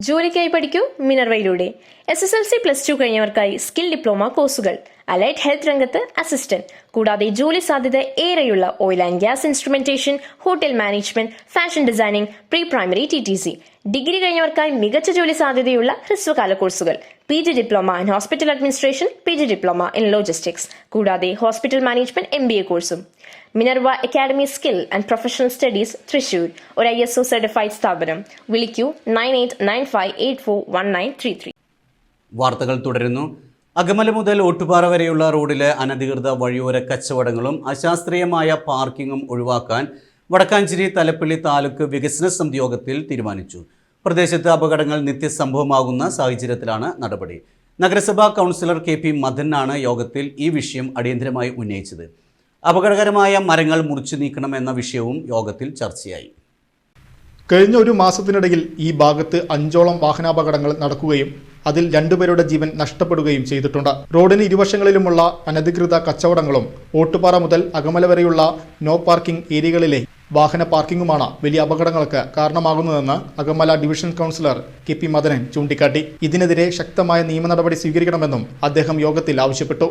ജോലിക്കായി പഠിക്കൂ മിനർവയിലൂടെ. SSLC +2 കഴിഞ്ഞവർക്കായി സ്കിൽ ഡിപ്ലോമ കോഴ്സുകൾ, അലൈഡ് ഹെൽത്ത് രംഗത്ത് അസിസ്റ്റന്റ്, കൂടാതെ ജോലി സാധ്യത ഏറെയുള്ള oil and gas instrumentation, hotel management, fashion designing, pre primary TTC. Degree കഴിഞ്ഞവർക്കായി മികച്ച ജോലി സാധ്യതയുള്ള ഹ്രസ്വകാല കോഴ്സുകൾ, PG diploma in hospital administration, PG diploma in logistics, കൂടാതെ ഹോസ്പിറ്റൽ മാനേജ്മെന്റ് MBA കോഴ്സും. Minerva academy skill and professional studies, Thrissur, ഒരു ISO സർട്ടിഫൈഡ് സ്ഥാപനം. വിളിക്കൂ 9895841933. വാർത്തകൾ തുടരുന്നു. അകമല മുതൽ ഓട്ടുപാറ വരെയുള്ള റോഡിലെ അനധികൃത വഴിയോര കച്ചവടങ്ങളും അശാസ്ത്രീയമായ പാർക്കിങ്ങും ഒഴിവാക്കാൻ വടക്കാഞ്ചേരി തലപ്പള്ളി താലൂക്ക് വികസന സമിതി യോഗത്തിൽ തീരുമാനിച്ചു. പ്രദേശത്ത് അപകടങ്ങൾ നിത്യസംഭവമാകുന്ന സാഹചര്യത്തിലാണ് നടപടി. നഗരസഭാ കൗൺസിലർ KP മദനാണ് യോഗത്തിൽ ഈ വിഷയം അടിയന്തരമായി ഉന്നയിച്ചത്. അപകടകരമായ മരങ്ങൾ മുറിച്ചു നീക്കണമെന്ന വിഷയവും യോഗത്തിൽ ചർച്ചയായി. കഴിഞ്ഞ ഒരു മാസത്തിനിടയിൽ ഈ ഭാഗത്ത് 5ഓളം വാഹനാപകടങ്ങൾ നടക്കുകയും അതിൽ 2 പേരുടെ ജീവൻ നഷ്ടപ്പെടുകയും ചെയ്തിട്ടുണ്ട്. റോഡിന് ഇരുവശങ്ങളിലുമുള്ള അനധികൃത കച്ചവടങ്ങളും ഓട്ടുപാറ മുതൽ അകമല വരെയുള്ള നോ പാർക്കിംഗ് ഏരിയകളിലെ വാഹന പാർക്കിങ്ങുമാണ് വലിയ അപകടങ്ങൾക്ക് കാരണമാകുന്നതെന്ന് Akamala division councillor KP Madanan ചൂണ്ടിക്കാട്ടി. ഇതിനെതിരെ ശക്തമായ നിയമ നടപടി സ്വീകരിക്കണമെന്നും അദ്ദേഹം യോഗത്തിൽ ആവശ്യപ്പെട്ടു.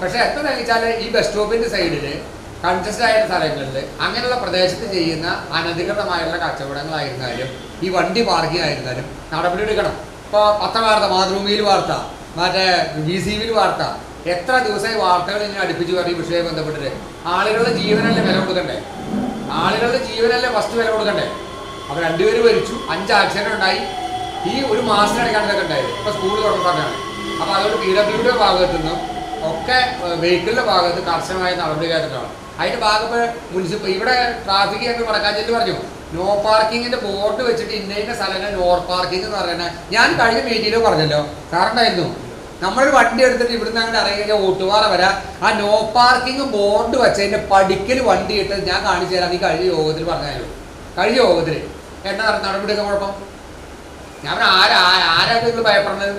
പക്ഷെ എത്ര കഴിച്ചാൽ ഈ ബസ് സ്റ്റോപ്പിന്റെ സൈഡില് കൺജസ്റ്റഡ് ആയ സ്ഥലങ്ങളിൽ അങ്ങനെയുള്ള പ്രദേശത്ത് ചെയ്യുന്ന അനധികൃതമായുള്ള കച്ചവടങ്ങളായിരുന്നാലും ഈ വണ്ടി പാർക്കിംഗ് ആയിരുന്നാലും നടപടി എടുക്കണം. ഇപ്പോൾ പത്രവാർത്ത, മാതൃഭൂമിയിൽ വാർത്ത, മറ്റേ VCV വാർത്ത, എത്ര ദിവസമായി വാർത്തകൾ ഇങ്ങനെ അടുപ്പിച്ച് പറയും വിഷയവുമായി ബന്ധപ്പെട്ടിട്ട്. ആളുകളുടെ ജീവനല്ലേ വില കൊടുക്കണ്ടേ? ആളുകളുടെ ജീവനല്ലേ ഫസ്റ്റ് വില കൊടുക്കണ്ടേ? അപ്പോൾ 2 പേര് മരിച്ചു, 5 ആക്സിഡന്റ് ഉണ്ടായി. ഈ ഒരു മാസത്തിനിടയ്ക്കാണ് ഇതൊക്കെ ഉണ്ടായത്. ഇപ്പോൾ സ്കൂൾ തുറന്നിട്ടാണ്. അപ്പോൾ അതുകൊണ്ട് PWD ഭാഗത്തു നിന്നും ഒക്കെ വെഹിക്കിളിന്റെ ഭാഗത്ത് കർശനമായ നടപടി കൈക്കൊള്ളണം. അതിന്റെ ഭാഗത്ത് ഇവിടെ ട്രാഫിക് ഞങ്ങൾ വടക്കാഞ്ചേരി പറഞ്ഞു, നോ പാർക്കിങ്ങിന്റെ ബോർഡ് വെച്ചിട്ട് ഇന്ന സ്ഥലങ്ങൾ നോ പാർക്കിംഗ് എന്ന് പറയുന്നത്. ഞാൻ കഴിഞ്ഞ മീറ്റിംഗിൽ പറഞ്ഞല്ലോ, സാറുണ്ടായിരുന്നു. നമ്മളൊരു വണ്ടി എടുത്തിട്ട് ഇവിടുന്ന് അങ്ങനെ ഇറങ്ങി ഓട്ടുപാറ വരാം, ആ നോ പാർക്കിംഗ് ബോർഡ് വെച്ചതിന്റെ പടിക്കൽ വണ്ടി ഇട്ട് ഞാൻ കാണിച്ചു തരാം. നീ കഴിഞ്ഞ യോഗത്തിൽ പറഞ്ഞാലോ, കഴിഞ്ഞ യോഗത്തിൽ എന്നാ നടപടിയൊക്കെ കുഴപ്പം? ഞാൻ ആരാ നിങ്ങൾ ഭയപ്പെടുന്നത്?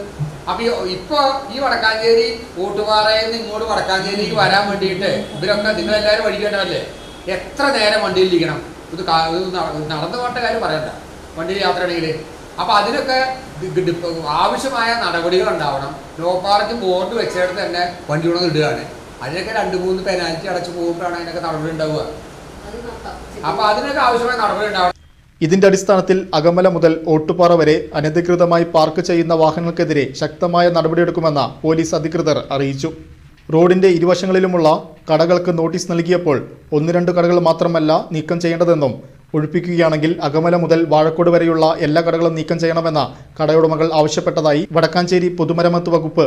അപ്പൊ ഇപ്പൊ ഈ വടക്കാഞ്ചേരി ഓട്ടുപാറയിൽ നിന്ന് ഇങ്ങോട്ട് വടക്കാഞ്ചേരിക്ക് വരാൻ വേണ്ടിയിട്ട് ഇവരൊക്കെ നിങ്ങളെല്ലാവരും വഴിക്കേണ്ടതല്ലേ? എത്ര നേരം വണ്ടിയിലിരിക്കണം? ഇത് നടന്നു പോകേണ്ട കാര്യം പറയണ്ട, വണ്ടിയിൽ യാത്ര ഉണ്ടെങ്കിൽ. അപ്പൊ അതിനൊക്കെ ആവശ്യമായ നടപടികൾ ഉണ്ടാവണം. നോ പാർക്കിംഗ് ബോർഡ് വെച്ചിടത്ത് തന്നെ വണ്ടി കൊണ്ടു ഇടുകയാണ്. അതിനൊക്കെ 2-3 പെനാൽറ്റി അടച്ചു പോകുമ്പോഴാണ് അതിനൊക്കെ നടപടി ഉണ്ടാവുക. അപ്പൊ അതിനൊക്കെ ആവശ്യമായ നടപടി ഉണ്ടാവണം. ഇതിന്റെ അടിസ്ഥാനത്തിൽ അകമല മുതൽ ഓട്ടുപാറ വരെ അനധികൃതമായി പാർക്ക് ചെയ്യുന്ന വാഹനങ്ങൾക്കെതിരെ ശക്തമായ നടപടിയെടുക്കുമെന്ന് പോലീസ് അധികൃതർ അറിയിച്ചു. റോഡിന്റെ ഇരുവശങ്ങളിലുമുള്ള കടകൾക്ക് നോട്ടീസ് നൽകിയപ്പോൾ 1-2 കടകൾ മാത്രമല്ല നീക്കം ചെയ്യേണ്ടതെന്നും ഒഴിപ്പിക്കുകയാണെങ്കിൽ അകമല മുതൽ വാഴക്കോട് വരെയുള്ള എല്ലാ കടകളും നീക്കം ചെയ്യണമെന്ന് കടയുടമകൾ ആവശ്യപ്പെട്ടതായി വടക്കാഞ്ചേരി പൊതുമരാമത്ത് വകുപ്പ്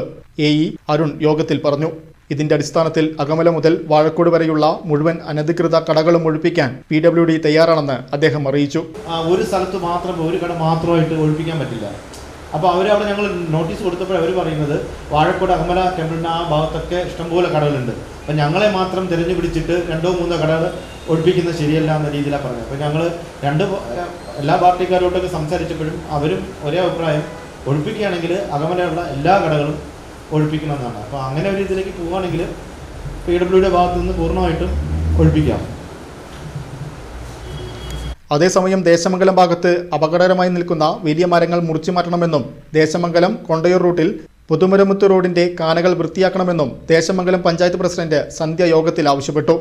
AE അരുൺ യോഗത്തിൽ പറഞ്ഞു. ഇതിന്റെ അടിസ്ഥാനത്തിൽ അകമല മുതൽ വാഴക്കോട് വരെയുള്ള മുഴുവൻ അനധികൃത കടകളും ഒഴിപ്പിക്കാൻ PWD തയ്യാറാണെന്ന് അദ്ദേഹം അറിയിച്ചു. ഒരു സ്ഥലത്ത് മാത്രം ഒരു കട മാത്രമായിട്ട് ഒഴിപ്പിക്കാൻ പറ്റില്ല. അപ്പോൾ അവിടെ ഞങ്ങൾ നോട്ടീസ് കൊടുത്തപ്പോൾ അവർ പറയുന്നത് വാഴക്കോട് അകമല ടെമ്പിളിൻ്റെ ആ ഭാഗത്തൊക്കെ ഇഷ്ടംപോലെ കടകളുണ്ട്. അപ്പം ഞങ്ങളെ മാത്രം തിരഞ്ഞു പിടിച്ചിട്ട് 2-3 കടകൾ ഒഴിപ്പിക്കുന്നത് ശരിയല്ല എന്ന രീതിയിലാണ് പറഞ്ഞത്. അപ്പോൾ ഞങ്ങൾ എല്ലാ പാർട്ടിക്കാരോട്ടൊക്കെ സംസാരിച്ചപ്പോഴും അവരും ഒരേ അഭിപ്രായം, ഒഴിപ്പിക്കുകയാണെങ്കിൽ അകമലയുള്ള എല്ലാ കടകളും ഒഴിപ്പിക്കണമെന്നാണ്. അപ്പോൾ അങ്ങനെ ഒരു ഇതിലേക്ക് പോവുകയാണെങ്കിൽ PWD ഭാഗത്തു നിന്ന് പൂർണ്ണമായിട്ടും ഒഴിപ്പിക്കാം. അതേസമയം ദേശമംഗലം ഭാഗത്ത് അപകടകരമായി നിൽക്കുന്ന വലിയ മരങ്ങൾ മുറിച്ചു മാറ്റണമെന്നും ദേശമംഗലം കൊണ്ടയൂർ റൂട്ടിൽ പൊതുമരാമത്ത് റോഡിന്റെ കാനകൾ വൃത്തിയാക്കണമെന്നും ദേശമംഗലം പഞ്ചായത്ത് പ്രസിഡന്റ് സന്ധ്യ യോഗത്തിൽ ആവശ്യപ്പെട്ടു.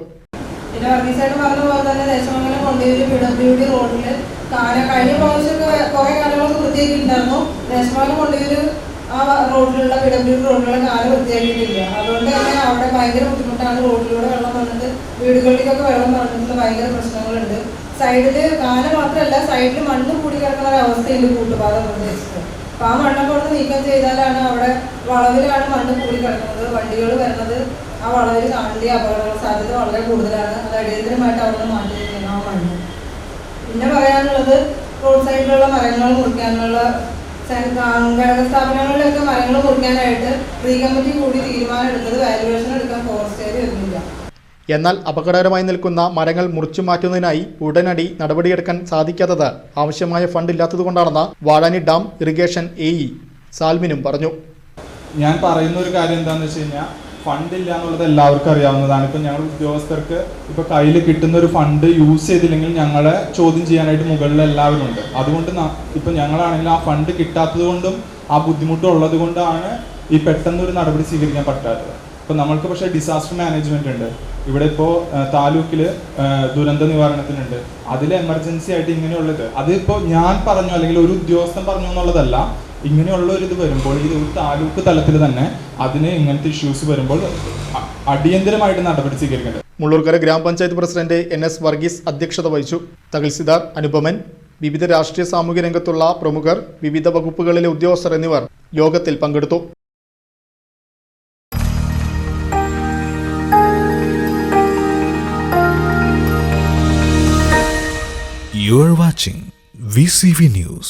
ആ റോഡിലുള്ള PWD റോഡിലുള്ള കാല് വൃത്തിയാക്കിയിട്ടില്ല. അതുകൊണ്ട് തന്നെ അവിടെ ഭയങ്കര ബുദ്ധിമുട്ടാണ്. റോഡിലൂടെ വെള്ളം വന്നിട്ട് വീടുകളിലേക്കൊക്കെ വെള്ളം വന്നിട്ടുള്ള ഭയങ്കര പ്രശ്നങ്ങളുണ്ട്. സൈഡില് കാല മാത്രമല്ല, സൈഡിൽ മണ്ണ് കൂടി കിടക്കുന്ന ഒരു അവസ്ഥയുണ്ട് കൂട്ടുപാത പ്രദേശത്ത്. അപ്പൊ ആ മണ്ണൊക്കെ ഒന്ന് നീക്കം ചെയ്താലാണ്, അവിടെ വളവിലാണ് മണ്ണ് കൂടി കിടക്കുന്നത്. വണ്ടികൾ വരുന്നത് ആ വളവിൽ കാണേണ്ട അപകട സാധ്യത വളരെ കൂടുതലാണ്. അത് അടിയന്തരമായിട്ട് അവിടെ മാറ്റി വെക്കണം ആ മണ്ണ്. പിന്നെ പറയാനുള്ളത്, റോഡ് സൈഡിലുള്ള മരങ്ങൾ മുറിക്കാനുള്ള ഘടക സ്ഥാപനങ്ങളിലൊക്കെ മരങ്ങൾ മുറിക്കാനായിട്ട് പ്രീ കമ്മിറ്റി കൂടി തീരുമാനം എടുത്തത് വാല്യുവേഷൻ എടുക്കാൻ ഫോറസ്റ്റുകാർ വരുന്നില്ല. എന്നാൽ അപകടകരമായി നിൽക്കുന്ന മരങ്ങൾ മുറിച്ചു മാറ്റുന്നതിനായി ഉടനടി നടപടിയെടുക്കാൻ സാധിക്കാത്തത് ആവശ്യമായ ഫണ്ട് ഇല്ലാത്തതുകൊണ്ടാണെന്ന് വാഴാനി ഡാം ഇറിഗേഷൻ AE സാൽമിനും പറഞ്ഞു. ഞാൻ പറയുന്ന ഒരു കാര്യം എന്താണെന്ന് വെച്ച് കഴിഞ്ഞാൽ, ഫണ്ട് ഇല്ല എന്നുള്ളത് എല്ലാവർക്കും അറിയാവുന്നതാണ്. ഇപ്പം ഞങ്ങൾ ഉദ്യോഗസ്ഥർക്ക് ഇപ്പോൾ കയ്യിൽ കിട്ടുന്ന ഒരു ഫണ്ട് യൂസ് ചെയ്തില്ലെങ്കിൽ ഞങ്ങളെ ചോദ്യം ചെയ്യാനായിട്ട് മുകളിൽ എല്ലാവരും ഉണ്ട്. അതുകൊണ്ട് ഇപ്പം ഞങ്ങളാണെങ്കിൽ ആ ഫണ്ട് കിട്ടാത്തത് കൊണ്ടും ആ ബുദ്ധിമുട്ടുള്ളത് കൊണ്ടാണ് ഈ പെട്ടെന്നൊരു നടപടി സ്വീകരിക്കാൻ പറ്റാത്തത്. ഇപ്പം നമ്മൾക്ക് പക്ഷേ ഡിസാസ്റ്റർ മാനേജ്മെന്റ് ഉണ്ട്. ഇവിടെ ഇപ്പോൾ താലൂക്കിൽ ദുരന്ത നിവാരണത്തിനുണ്ട്. അതിൽ എമർജൻസി ആയിട്ട് ഇങ്ങനെയുള്ളത് അതിപ്പോൾ ഞാൻ പറഞ്ഞു അല്ലെങ്കിൽ ഒരു ഉദ്യോഗസ്ഥൻ പറഞ്ഞു എന്നുള്ളതല്ല. ഇങ്ങനെയുള്ള ഒരു ഇത് വരുമ്പോൾ ഇത് ഒരു താലൂക്ക് തലത്തിൽ തന്നെ അതിന് ഇങ്ങനത്തെ ഇഷ്യൂസ് വരുമ്പോൾ അടിയന്തരമായിട്ട് നടപടി സ്വീകരിക്കേണ്ടത്. മുള്ളൂർക്കര ഗ്രാമപഞ്ചായത്ത് പ്രസിഡന്റ് NS വർഗീസ് അധ്യക്ഷത വഹിച്ചു. തഹസിൽദാർ അനുപമൻ, വിവിധ രാഷ്ട്രീയ സാമൂഹ്യ രംഗത്തുള്ള പ്രമുഖർ, വിവിധ വകുപ്പുകളിലെ ഉദ്യോഗസ്ഥർ എന്നിവർ യോഗത്തിൽ പങ്കെടുത്തു. You are watching VCV News.